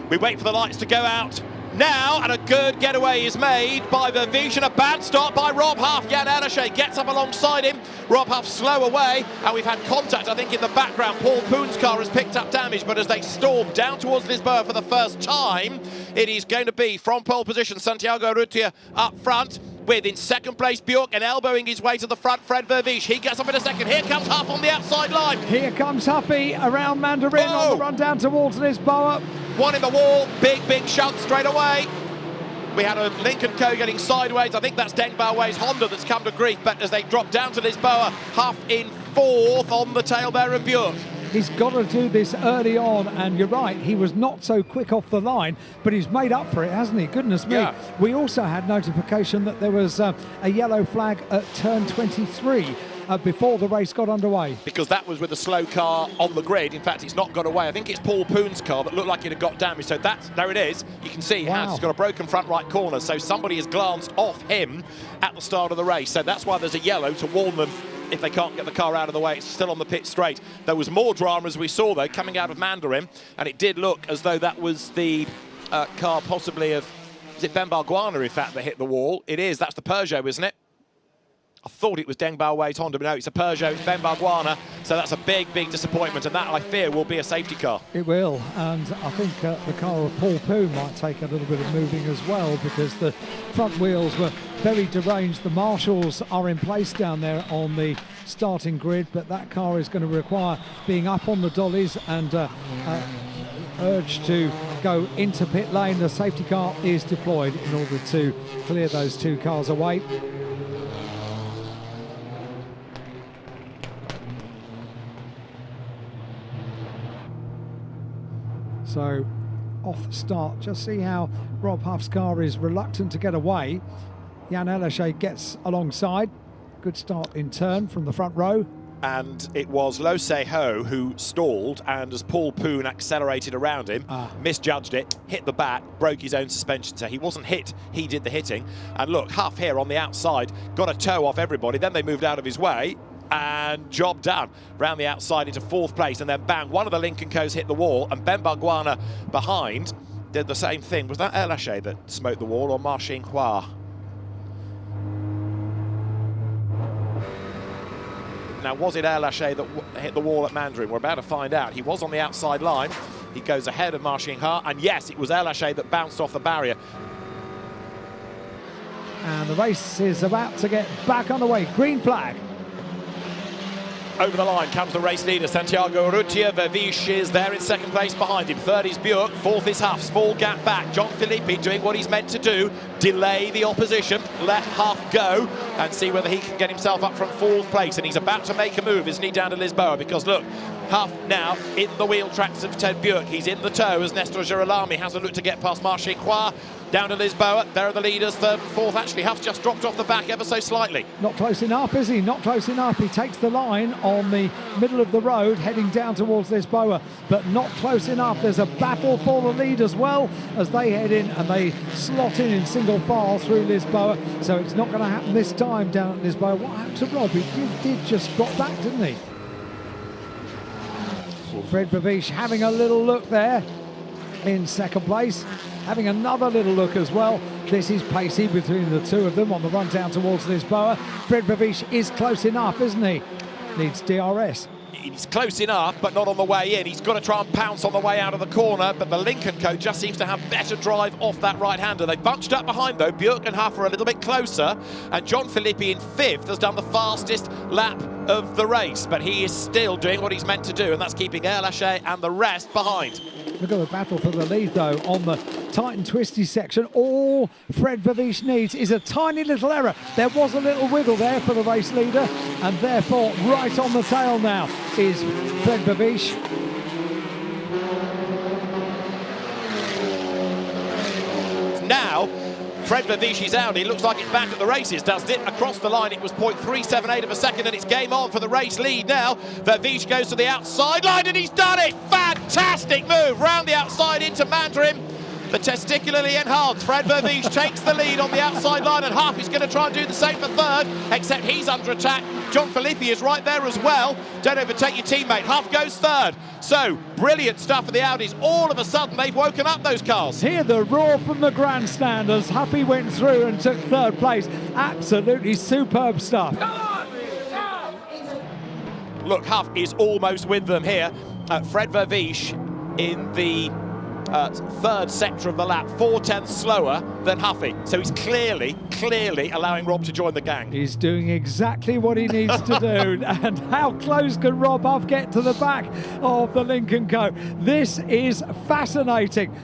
We wait for the lights to go out now, and a good getaway is made by Vervish, and a bad stop by Rob Huff. Jan Elishay gets up alongside him. Rob Huff slow away, and we've had contact, I think, in the background. Paul Poon's car has picked up damage, but as they storm down towards Lisboa for the first time, it is going to be from pole position Santiago Urrutia up front, with in second place Björk, and elbowing his way to the front Fred Vervish. He gets up in a second. Here comes Huff on the outside line. Here comes Huffy around Mandarin on the run down towards Lisboa. One in the wall, big shunt straight away. We had a Lincoln Co getting sideways. I think that's Deng Bao's Honda that's come to grief, but as they drop down to Lisboa, Huff in fourth on the tail there of Björk. He's got to do this early on, and you're right, he was not so quick off the line, but he's made up for it, hasn't he? Goodness me. Yeah. We also had notification that there was a yellow flag at turn 23 before the race got underway. Because that was with a slow car on the grid. In fact, it's not got away. I think it's Paul Poon's car that looked like it had got damaged. So there it is. You can see he's got a broken front right corner. So somebody has glanced off him at the start of the race. So that's why there's a yellow to warn them if they can't get the car out of the way. It's still on the pit straight. There was more drama, as we saw, though, coming out of Mandarin, and it did look as though that was the car possibly of, is it Ben Barguana, in fact, that hit the wall? It is. That's the Peugeot, isn't it? I thought it was Deng Bao's Honda, but no, it's a Peugeot, it's Ben Barguana, so that's a big disappointment, and that, I fear, will be a safety car. It will, and I think the car of Paul Poon might take a little bit of moving as well, because the front wheels were very deranged. The marshals are in place down there on the starting grid, but that car is going to require being up on the dollies and urged to go into pit lane. The safety car is deployed in order to clear those two cars away. So off the start, just see how Rob Huff's car is reluctant to get away. Jan Elishay gets alongside. Good start in turn from the front row. And it was Lo Se-ho who stalled, and as Paul Poon accelerated around him, misjudged it, hit the back, broke his own suspension. So he wasn't hit, he did the hitting. And look, Huff here on the outside, got a toe off everybody, then they moved out of his way, and job done. Round the outside into fourth place, and then bang, one of the Lincoln Co's hit the wall, and Ben Barguana behind did the same thing. Was that Elishay that smoked the wall, or Ma Xinhua? Now, was it Elishay that hit the wall at Mandarin? We're about to find out. He was on the outside line. He goes ahead of Ma Xinhua, and yes, it was Elishay that bounced off the barrier. And the race is about to get back underway. Green flag. Over the line comes the race leader, Santiago Urrutia. Vervish is there in second place behind him. Third is Björk, fourth is Huff. Small gap back. John Filippi doing what he's meant to do. Delay the opposition, let Huff go, and see whether he can get himself up from fourth place. And he's about to make a move, isn't he, down to Lisboa? Because look, Huff now in the wheel tracks of Ted Björk. He's in the tow as Nestor Girolami has a look to get past Ma Xinhua. Down to Lisboa, there are the leaders, third and fourth. Actually, Huff's just dropped off the back ever so slightly. Not close enough, is he? Not close enough. He takes the line on the middle of the road, heading down towards Lisboa, but not close enough. There's a battle for the lead as well as they head in, and they slot in single file through Lisboa. So it's not going to happen this time down at Lisboa. What happened to Rob? He did just drop back, didn't he? Fred Vervish having a little look there in second place, having another little look as well. This is pacey between the two of them on the run down towards Lisboa. Fred Vervish is close enough, isn't he? Needs DRS. He's close enough, but not on the way in. He's got to try and pounce on the way out of the corner, but the Lincoln Co just seems to have better drive off that right-hander. They bunched up behind, though. Björk and Huff are a little bit closer, and John Filippi in fifth has done the fastest lap of the race, but he is still doing what he's meant to do, and that's keeping Elishay and the rest behind. Look at the battle for the lead, though, on the tight and twisty section. All Fred Vervish needs is a tiny little error. There was a little wiggle there for the race leader, and therefore right on the tail now is Fred Vervish. Now, Fred Vervish is out. It looks like it's back at the races, doesn't it? Across the line, it was 0.378 of a second, and it's game on for the race lead now. Vervish goes to the outside line, and he's done it! Fantastic move round the outside into Mandarin. The testicularly enhanced Fred Verviche takes the lead on the outside line, and Huff is going to try and do the same for third, except he's under attack. John Filippi is right there as well. Don't overtake your teammate. Huff goes third. So, brilliant stuff for the Audis. All of a sudden, they've woken up those cars. Hear the roar from the grandstand as Huffy went through and took third place. Absolutely superb stuff. Look, Huff is almost with them here. Fred Verviche in the third sector of the lap, 4/10 slower than Huffy. So he's clearly allowing Rob to join the gang. He's doing exactly what he needs to do. And how close can Rob Huff get to the back of the Lincoln Co? This is fascinating.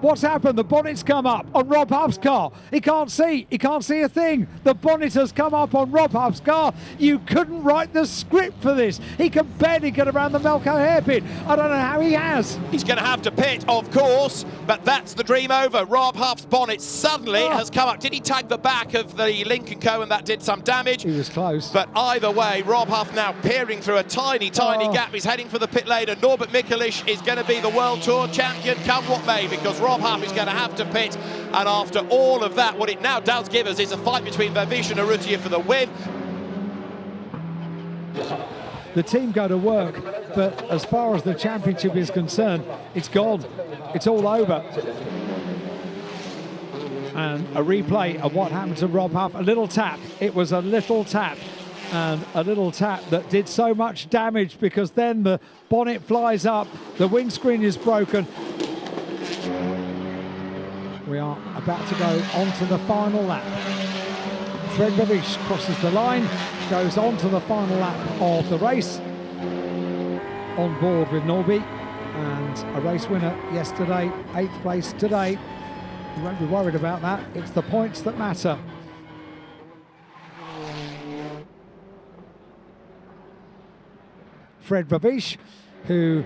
What's happened? The bonnet's come up on Rob Huff's car. He can't see a thing. The bonnet has come up on Rob Huff's car. You couldn't write the script for this. He can barely get around the Macau hairpin. I don't know how he has. He's going to have to pit, of course, but that's the dream over. Rob Huff's bonnet suddenly has come up. Did he tag the back of the Lincoln Co and that did some damage? He was close. But either way, Rob Huff now peering through a tiny gap. He's heading for the pit lane, and Norbert Mikelic is going to be the World Tour champion come what may, because Rob Huff is going to have to pit. And after all of that, what it now does give us is a fight between Verviche and Urrutia for the win. The team go to work, but as far as the championship is concerned, it's gone. It's all over. And a replay of what happened to Rob Huff. A little tap. It was a little tap. And a little tap that did so much damage, because then the bonnet flies up, the windscreen is broken. We are about to go on to the final lap. Fred Verviche crosses the line, goes on to the final lap of the race, on board with Norby, and a race winner yesterday, 8th place today. You won't be worried about that. It's the points that matter. Fred Verviche, who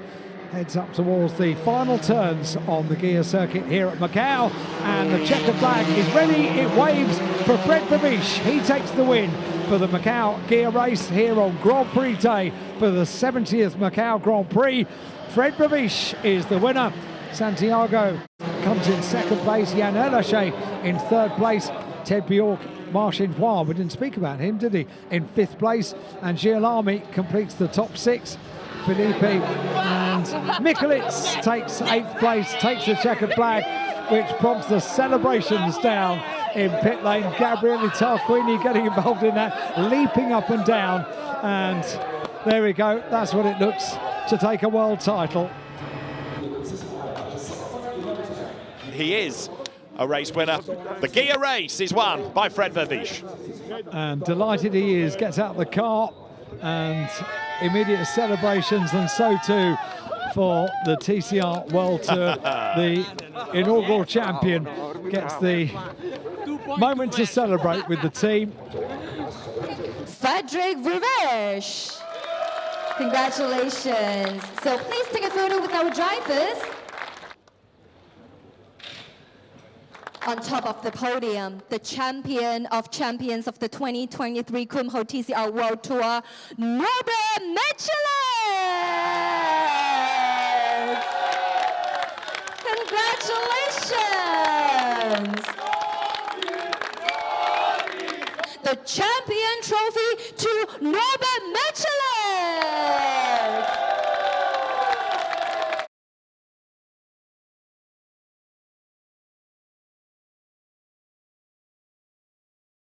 heads up towards the final turns on the Guia circuit here at Macau, and the checkered flag is ready. It waves for Fred Verviche. He takes the win for the Macau Guia race here on Grand Prix Day for the 70th Macau Grand Prix. Fred Verviche is the winner. Santiago comes in second place. Jan Elache in third place. Ted Bjork, Marcin Hoa, we didn't speak about him, did he? In 5th place. And Girolami completes the top 6. Filippi and Mikelic takes 8th place, takes the checkered flag, which prompts the celebrations down in pit lane. Gabriele Tarquini getting involved in that, leaping up and down. And there we go. That's what it looks to take a world title. He is a race winner. The Guia race is won by Fred Verviche. And delighted he is, gets out of the car, and immediate celebrations, and so too for the TCR World Tour. The inaugural champion gets the moment to celebrate with the team. Frederick Verviche. Congratulations. So please take a photo with our drivers. On top of the podium, the champion of champions of the 2023 Kumho TCR World Tour, Norbert Mikelic. Congratulations. The champion trophy to Norbert Mikelic.